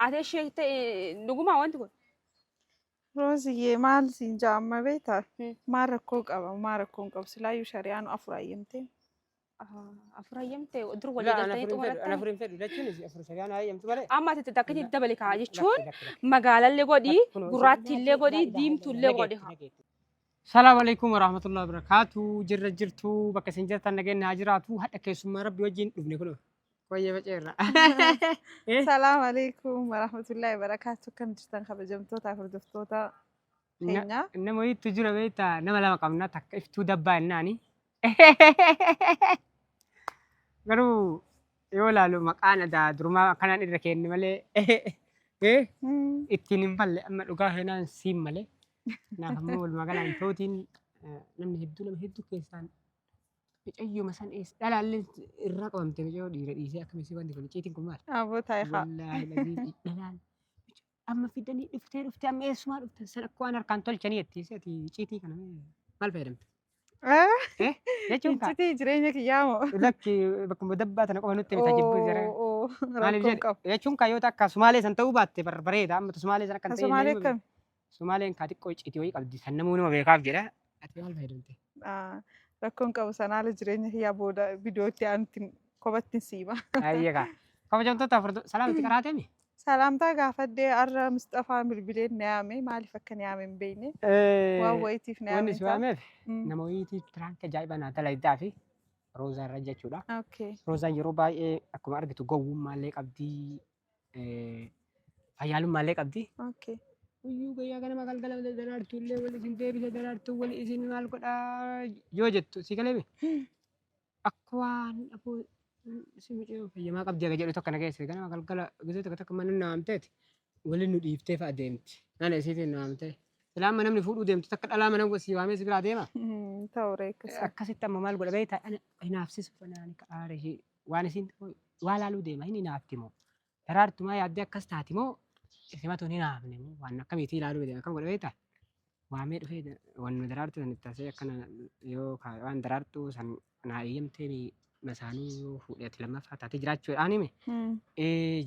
ate sheekte dhuguma wanti kun. Roosiyyee maal siin jaamma beektaa? Hmm. Maal rakkoo qaba? Maal rakkoo hin qabu? Silaayyuu shari'aan afur ayyamtee. Afur ayyamte dur walii لا أنا galtanii فريم فيد أنا xumurattani. فريم فيد لا تشيني أفر سريان هاي يمتى بله Amma ati takkatti dabali kaa لك jechuun لك لك magaalallee godhii كنو gurraattiillee لا godhii إله إلا diimtuullee الله godhi haa. نجيت السلام عليكم ورحمة الله وبركاته جرتو بك سنجرت نجين هاجراتو حتى كيسوم ربي وجين ابني كله كويه بجرا Salaamu alaikum warahmatullahi wabarakatuh. Kan jirtan kabajamtoota hordoftoota keenya. إنما يتجرا بيتا نما لما قمنا تك إفتو دبا الناني قالوا يولا لو مكان دا درما كان إدركين ملء إيه ittiin balle amma dhugaa heenaan siin malee naaf ammoo walumaa galaan tootiin namni hedduu keessaan mucayyoo san eessa dhalaallee irraa qabamte mucayyoo dhiira dhiisee akkamitti wanti kun icciitiin kun maal? Aboo taayihaa. Wallaahi laziin dhalaan amma fidanii dhuftee amma eessumaa dhufte san akka waan harkaan tolchanii jettiise ati icciitii kana maal fayyadamte? Jechuun kaa Iccitii jireenya kiyyaa moo? lakki bakkuma dabbaa tana qofa nutti mita jibbu jira. Maaliif Rakkoo hin qabu. jedhe jechuun kaayyoota akka Sumaalee san ta'uu baatte bareeda amma Sumaalee san akka hin ta'e Somaalee akkami? Sumaaleen kaa xiqqoo icciitii wayii qabdi san namuu nama beekaaf jedha ati maal fayyadamte? Rakkoo hin qabu sanaala jireenya kiyyaa booda viidiyootti aanutti kophatti siima. Ayyakaa kabajamtoota salaamti qaraatemi? Salaamtaa gaafadhee har'a Mustafaa bilbileen na yaame maaliif akka na yaame hin beekne. Waan wayitiif na yaame Wanni si waameef nama wayiitiif tiraanka ajaa'iba naa talaydaa fi Roozaa irra jechuudha. Roozaan yeroo baay'ee akkuma argitu gowwummaallee qabdi fayyaalummaallee qabdi. Uyyuu guyyaa ganama galgala daraartuullee wal isin deebise daraartuu wal isin maal godhaa yoo jettu si galeemi akka waan dhaboo si mucee fayyamaa qabdi aga jedhu tokko na geesse ganama galgala gisee tokko tokko mana naamteeti waliin nu dhiiftee fa'a deemti. Nana isiitiin naamtee silaama namni fuudhuu deemtu takka dhalaa mana wasii waamee si biraa deema. Ta'uu reekkasa. Akkasitti amma maal godha beektaa hinaafsisu fanaan aare waan isin waa laaluu deema hin hinaafti moo daraartumaa yaaddee akkas taati moo simatu ni naafne moo waan akkamiitii ilaaluu deema akkam godha beektaa waamee dhufee waan daraartu san itti asee akkana yoo waan daraartuu san naa eeyyamtee masaanuu yoo fuudhate lammaffaa taatee jiraachuudhaan hime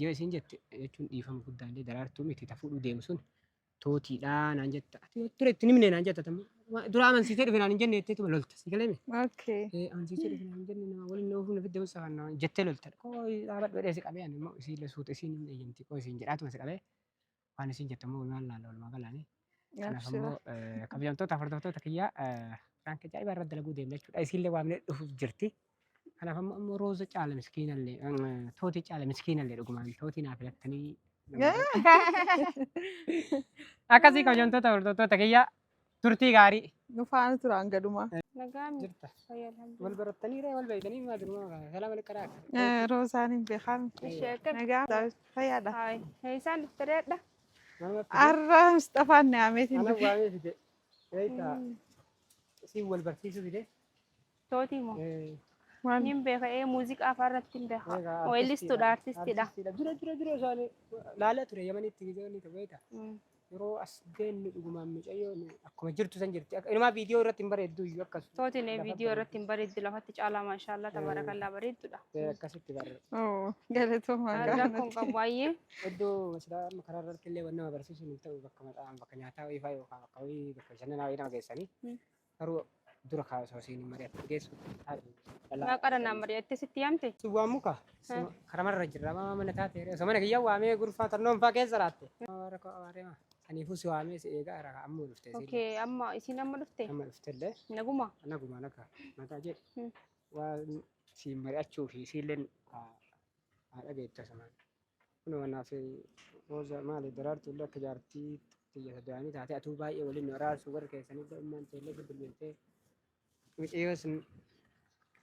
yoo isin jette jechuun dhiifama guddaallee daraartuu miti ta fuudhuu deemu sun tootiidhaa naan jetta ture itti nimne naan jetta dura amansiisee dhufe naan hin jenne jetteetuma lolta si galeeme amansiisee dhufe naan hin jenne nama waliin nama fuuna fidde musa kan jettee lolta koo dhaabadhu jedhee si qabee ani immoo isiin suuta isiin hin eeyyamti koo isiin jedhaatuma si qabee waan isiin jettu immoo maal laala walumaa galaanii kanaaf immoo kabajamtoota hordoftoota kiyyaa firaanka ajaa'ibaa irra dalaguu deemna jechuudha isiillee waamnee dhufuuf jirti. Kanaaf ammoo rooza caala miskiinallee tootii caala miskiinallee dhugumaan tootii naaf filattanii akkasii kabajamtoota hordoftoota kiyyaa turtii gaarii. Nu faana turaan gadumaa. Nagaan Jirta. Wal barattanii wal beektanii maa jirumaa salaama liqqaraa. Roosaan hin beekamu. Nagaa fayyaadha. Isaan dhuftareedha. Har'a Mustafaan na yaameetiin Ana dhufe. waamee fide. Beektaa isiin wal barsiisuu fide. Tootii moo? Waan Nin beeka muuziqaa afaan irratti hin beeka. Weellistuudha artistiidha. Dura isaanii laalaa ture yamanitti gizoonni ta'u beektaa. Yeroo as geennu dhugumaan mucayyoon akkuma jirtu san jirti. Inumaa viidiyoo irratti hin bareeddu iyyuu akkas. Tootiin viidiyoo irratti hin bareeddu lafatti caalaa maashaallah tabaarakallaa bareeddudha. Akkasitti barre. galatoomaa Rakkoon qabu baay'ee. Iddoo masirraa karaa irratti illee waan nama barsiisuun hin ta'u bakka maxaan bakka nyaataa wayii fa'aa yookaan bakka wayii bakka bashannanaa wayii nama geessanii garuu dura kaasoo isiin mari'atti geessu. Maqaa naan mari'attee sitti yaamte? Si waamu kaa karaa marra jirra mana taate osoo mana kiyyaa waamee gurfaa tarnoon fa'aa keessa raatte. Kaniifuu si waamee si eegaa irraa ammoo dhufte. Okey amma isin amma dhufte? Amma dhuftellee. Naguma? Naguma nagaa nagaa jedhe waan si mari'achuu fi siilleen haadha geetta samaan. Kun wanaaf rooza maali daraartuullee akka jaartii xiyya sadaanii taate atuu baay'ee waliin araarsu warra keessanii ummaan teellee bilbiltee mucayyoo sun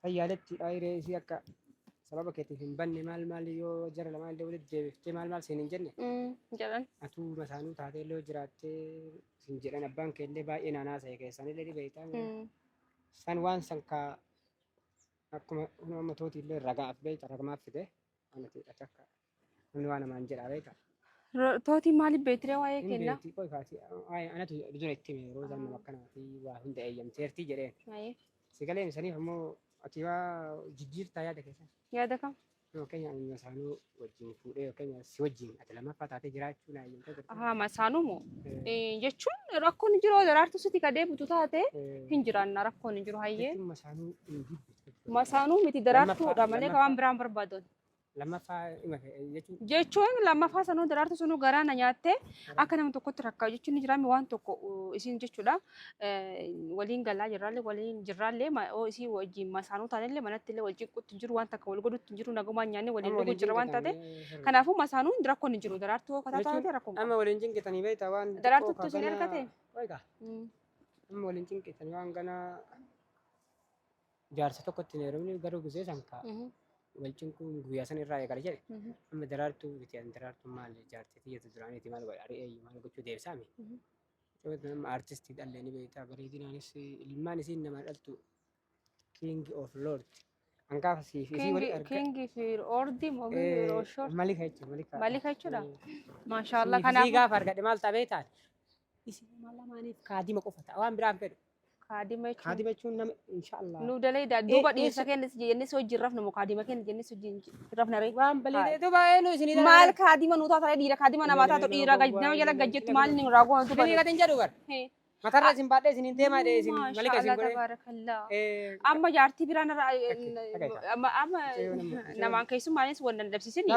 fayyaaletti dhaayiree isii akka sababa keetiif hin banne maal yoo jara lamaa illee walitti deebiftee maal siin hin jenne jedhan atuu masaanuu taatee illee jiraattee siin jedhan abbaan kee illee baay'ee naanaasa'e keessanii illee dhibeetaa san waan san kaa akkuma amma tooti illee ragaaf beekta ragamaaf fide anatti akka namni waan namaan jedhaa beekta. Tootiin maaliif beektiree waa'ee kenna? Anatu dura itti hime yeroo zaman akkanaati waa hunda eeyyamteertii jedheen. Si galeen saniif ammoo ati waa jijjiirtaa yaada keessan. Yaada kam? Yookiin amma isaanuu wajjin fuudhee yookiin si wajjin ati lammaffaa taatee jiraachuu naa eeyyamtee jirti. Masaanumo jechuun rakkoon hin jiru daraartuu sitti ka deebitu taate hin jiraanna rakkoon hin jiru hayyee. Jechuun masaanuu hin dibbitu. Masaanuu miti daraartuudha malee ka waan biraan barbaadon. Lammaffaa jechuun lammaffaa sanuu daraartuu sanuu garaana nyaattee akka nama tokkotti rakkaa jechuun ni jiraame waan tokko isin jechuudha waliin galaa jirraallee waliin jirraallee isii wajjin masaanuu taanillee manatti illee wal cinqutti jiru waan takka wal godhutti jiru nagamaan nyaannee waliin dhuguu jira waan taate kanaafuu masaanuu rakkoon hin jiru daraartuu kataa taate rakkoon amma waliin cinqitanii beektaa waan daraartuutu isin ergate amma waliin cinqitanii waan ganaa jaarsa tokkotti hin heerumne garuu gusee sankaa walcinkuun guyyaa san irraa eegala jedhe amma daraartuu biti daraartuu maal jaartii tiyyatu duraaniiti maal godha ari'ee maal gochuu deebisaami nama artistii dhallee ni beektaa bareedinaanis ilmaan isiin nama dhaltu king of lord hanqaafa siifii walii arga king fi ordi mogi roshor malika jechuudha malika jechuudha maashaallah kanaaf gaafa argadhe maal ta'ee taate isin malamaaniif kaadima qofa ta'a waan biraan fedhu kaadima jechuun nama inshaallah nu dalee duuba dhiirsa kennis jennis hojii rafna mo kaadima kennis jennis hojii rafna ree waan balee duuba enu isin maal kaadima nu taata dhiira kaadima nama taatu dhiira nama jala gajjettu maal ni raagoo duuba ni gatin jedhu bar matarra isin baadhee isin deemaa dee isin malika isin godhe tabarakallah amma jaartii biraan amma namaan keessummaanis wannan dabsisin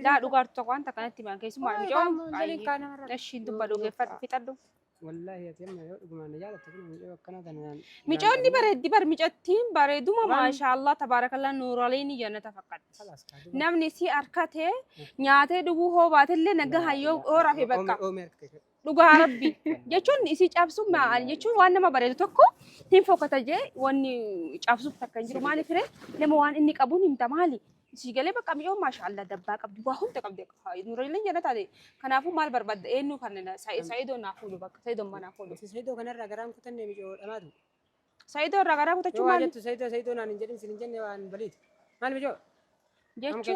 daa dhugaartu tokko waan takkanatti maan keessummaa mijoo ashiin dubba dhugeeffadhu fixadhu والله يا تيمم يقول أنا جالس تقول مجوا كنا تنان مجوني برد بر مجتين بردوما ما شاء الله تبارك الله نور عليني جنة فقط نم نسي أركته نياته دبو هو باتله نجح هيو أورا في بكا دعاء ربي جشون نسي جابسو ما جشون وانا ما برد تكو تيم فوق تجي واني جابسو تكنجر مالي فره لما وان إني كابوني متمالي سيجالي بقى ميو ما شاء الله دباك أبدي واهم تكمل هاي نور عليني جنة تادي كنافو مال برباد إنه كنا سايدو ناخذه بقى سايدو ما ناخذه سايدو كنا رجرام كتني ميجو أمادو سايدو رجرام كتشو مال سايدو نانجرين سنجن وان بليد مال ميجو جتشو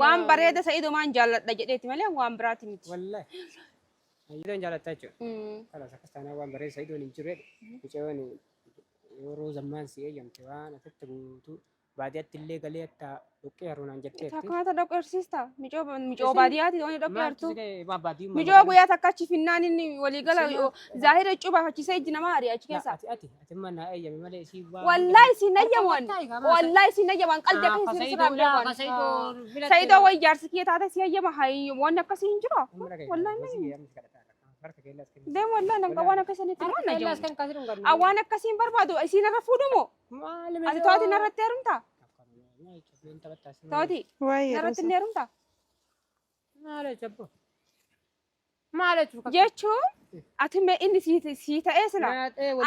وان بريدة سايدو ما نجال دجدت ماله وان براتي ميت والله سايدو نجال تاجو خلاص أكستانا وان بريد سايدو نيجوريد ميجواني يورو زمان سيه يوم توان أتتبوتو baadiyyaatti illee galee akka dhoqqee haruun jetteetti. Takkaata dhoqqeersiista. Mijoo baadiyyaatti waan dhoqqeertu. Mijoo guyyaa takka achi finnaan inni walii gala zaahira cuba fachisee ijji namaa ari'achi keessa. Ati manna eeyyame malee isii waa. Wallahi isin ayyaman. Wallahi isin ayyaman qalbii akka isin sirraa beekan. Sayidoo way jaarsi kee taate si ayyama hayi waan akkasii hin jiru. Wallahi deem wallahi nan qabaan akkasanitti waan ajjamu. Awwaan akkasiin barbaadu isin irra fuudhumo. Ati to'atiin irratti heerumtaa? To'ati irratti hin heerumtaa? Jechuun ati mee inni sii ta'ee sila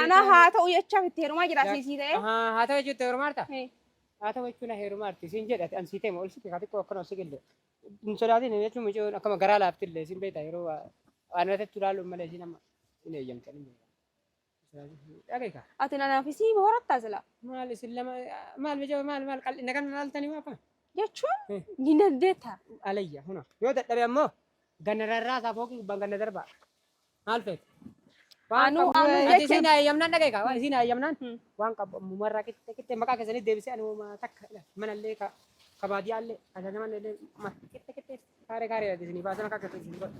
ana haa ta'u jechaaf itti heerumaa jira sii ta'ee? Haa ta'u jechuun heerumaarta? Haa ta'u jechuun heerumaarti siin jedhate an sii ta'e ol sitti haa xiqqoo akkana si gille. Hin sodaatin jechuun mucoo akkama garaa laaftillee siin beektaa yeroo waan irratti ilaaluun malee siin amma hin eeyyamtan. Ati nanaafisii horattaa sila. Maal isin lama maal mijoo maal qal'ina kan laaltanii waa kana. Jechuun ni dandeetta. Alayya huna yoo dadhabe ammoo ganna rarraasaa fooqii gubbaan ganna darbaa maal feete. Ati isin eeyyamnaan dhageeka waan isin eeyyamnaan waan qabu mumarraa qixxe maqaa keessanii deebisee ani homaa takka manallee ka baadiyyaallee kan namallee qixxe kaaree isinii baasan akka akkasii isinii godha.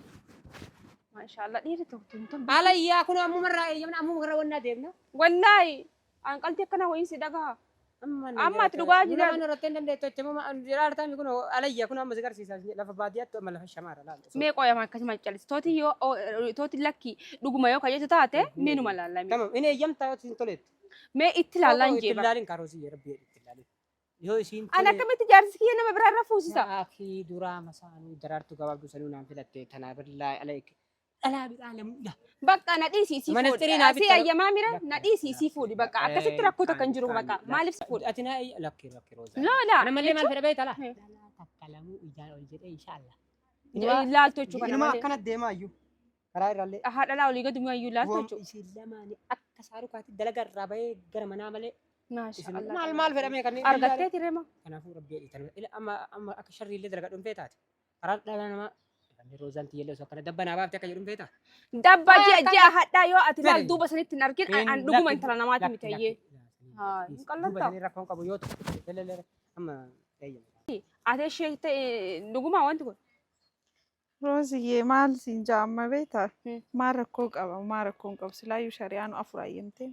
Maashaallah dhiirri tokko tun. Alayyaa kun ammumarraa eeyyamna ammumarraa wannaa deemna. Wallahi anqalti akkana wayiin si dhagaa. Amma ati dhugaa jira. Nama irratti dandeettu jechuun jiraatan kun alayyaa kun amma si garsiisa lafa baadiyyaatti amma lafa shamaara laalla. Mee qoyama akkasuma callis tooti yoo tooti lakki dhuguma yoo kajeetu taate meenuma laallame. Tamam inni eeyyamtaa yoo isin toleetti. Mee itti laallaan jeeba. Itti laalin karoosii rabbi itti laalin. Yoo isin ana akkamitti jaarsi kiyya nama biraa irra fuusisa. Akhi duraa masaanuu daraartuu gabaabduu sanuu naan filatte tanaa birlaa alayk. Alaa biraa lamudha. Bakka nadhii si fuudhi. Si ayyamaa mira nadhii si fuudhi bakka akkasitti rakkoota kan jiru bakka maaliif si fuudhi. Ati naa lakki rooza. Loola. Ana malee maal fedha beektaa laa. Takkalamuu ijaan ol jedhee inshaallah. Laaltu jechuudha kana malee. Akkana deemaa iyyuu karaa irraallee. Haadha laa olii gadi iyyuu laaltu jechuudha. Isin lamaanii akka saarukaatti dalagaa irraa bahee gara manaa malee. Maashaallah. Maal fedhamee kanneen. Argattee tirema. Kanaafuu rabbii dhiitan amma akka sharriillee dalagaa dhuunfee taate. Karaa dhala namaa. Roozaan tiyyee osoo akkana dabba naa baafte akka jedhuun feetaa. Dabba ji'a hadhaa yoo ati laal duuba sanitti hin argin an dhuguma intala namaati miti ayyee. Duuba sanii rakkoon qabu yoo ta'u amma eeyyama. ate sheekte dhuguma wanti kun Roziyyee maal siin jaamma beektaa? Hmm. Maal rakkoo qaba? Maal rakkoo hin qabu? Silaayyuu shari'aan afur ayyamtee.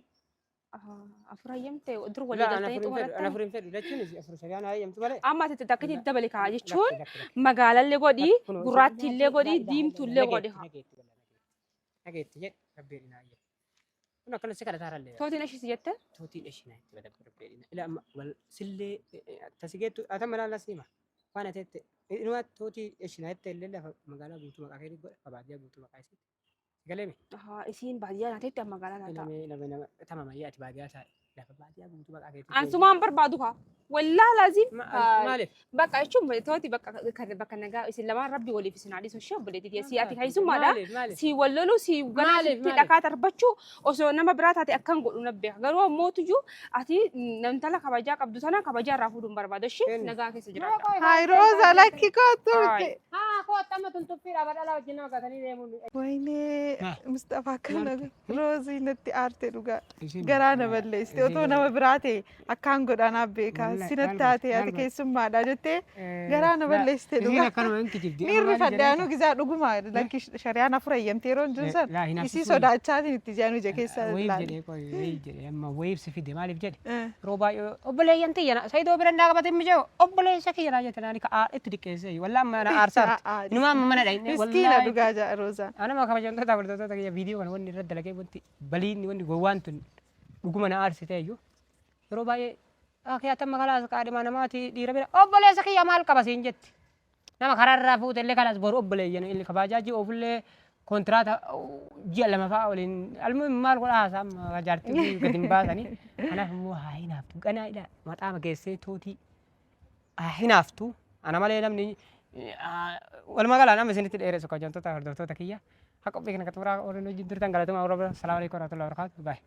afur ayyamte dur walii لا أنا galtanii فرين فيد أنا xumurattanii فرين فيد لكن أفر شريان هاي يمتى بله amma ati takkatti dabali kaa jechuun magaalallee godhi gurraattiillee godhi diimtuullee godhi haa نجيت جد ربينا هاي أنا كنا سكرت هذا اللي tootiin ashisi jette توتين إيش نايت بدأ ربينا لا وال سلة تسجيت أتمنى لا سيما وأنا تت إنه توتي إيش نايت اللي لا مقالة بنتو مقاعد فبعد يا بنتو مقاعد كلامي isiin baadiyyaa naateetti magaalaa naataa لما تمام يا بعد يا ساي لا بعد يا بنتو مقاعد ansumaan barbaadu kaa wallaa laazim مالف bakka jechuun tooti bakka nagaa isin lamaan rabbi waliif isin haadhisu ishee obboleetti si ati haysummaadha si wallolu si galaatti dhakaa darbachuu osoo nama biraa taate akkan godhu nabbeeka garuu ammootuyyuu ati namtala kabajaa qabdu sana kabajaa irraa fuudhuun barbaadu ishee nagaa keessa jiraadha. Hayi Rooza lakki kootu. ها كوت تم تنتفي رابط على وجهنا وقتني ديمون Waynee Mustafaa kana Roozii natti aarte dhugaa. Garaa na balleessite otoo nama biraa ta'e akkaan godhanaaf beekaa sinatti taate ati keessummaadha jettee garaa na balleessite dhugaa. Miirri faddaanuu gisaa dhuguma lakki shari'aan afur ayyamtee yeroo jiru san isii sodaachaatiin itti jaanu ija keessa ويب جدي أما ويب سفيدة ما ليف جدي روبا أبلي ينتي أنا سيدو برنا قبض مجو أبلي شكي أنا جت أنا إتدي كيسي ولا ما أنا أرسلت إنما ما أنا دين miskiina dhugaa jaa Roozaa. أنا ما كمان جنتا تقول تقول تقول فيديو كان وني رد لكي ونتي بلين وني جوان تون بقوم أنا أرسلت أيو روبا أخي أتم خلاص كاري ما نماتي دي ربنا أبلي شكي أمال كبسين جت نما خرر رافوت اللي خلاص بور أبلي يعني اللي كباجي أبلي كونترات جيل لما فاولين المهم ما أقول سام جارتي قديم باسني أنا مو هاي نافتو أنا إذا ما تعمل كيسة توتي هاي نافتو أنا ما لي نمني ولا ما قال أنا مسني تدير سكوا جنتو تاخذ دوتو تكيا حق بيكنا كتورا أورنو جدرتان قالتو ما أوربا السلام عليكم ورحمة الله وبركاته باي